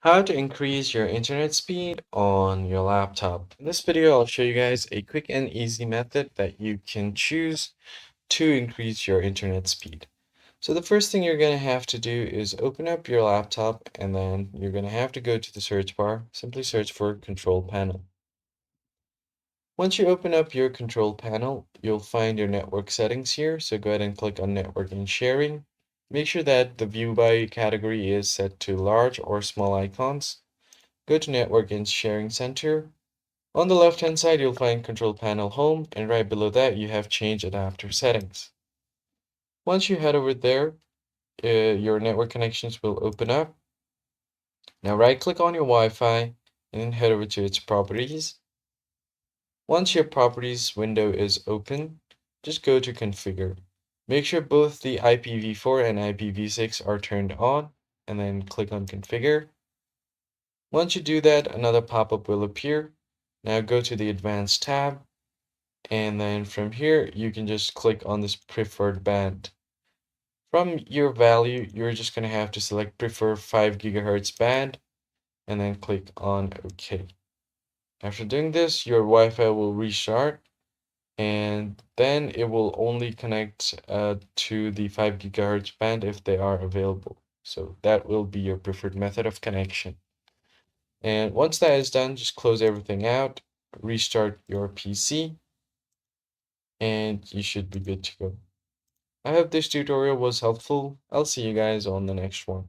How to increase your internet speed on your laptop. In this video, I'll show you guys a quick and easy method that you can choose to increase your internet speed. So the first thing you're going to have to do is open up your laptop, and then you're going to have to go to the search bar. Simply search for Control Panel. Once you open up your Control Panel, you'll find your network settings here. So go ahead and click on Network and Sharing. Make sure that the view by category is set to large or small icons. Go to Network and Sharing Center. On the left-hand side, you'll find Control Panel Home, and right below that, you have Change Adapter Settings. Once you head over there, your network connections will open up. Now right-click on your Wi-Fi, and then head over to its properties. Once your properties window is open, just go to Configure. Make sure both the IPv4 and IPv6 are turned on, and then click on Configure. Once you do that, another pop-up will appear. Now go to the Advanced tab, and then from here, you can just click on this preferred band. From your value, you're just going to have to select prefer 5 GHz band, and then click on OK. After doing this, your Wi-Fi will restart, and then it will only connect to the 5 GHz band if they are available. So that will be your preferred method of connection. And once that is done, just close everything out, restart your PC, and you should be good to go. I hope this tutorial was helpful. I'll see you guys on the next one.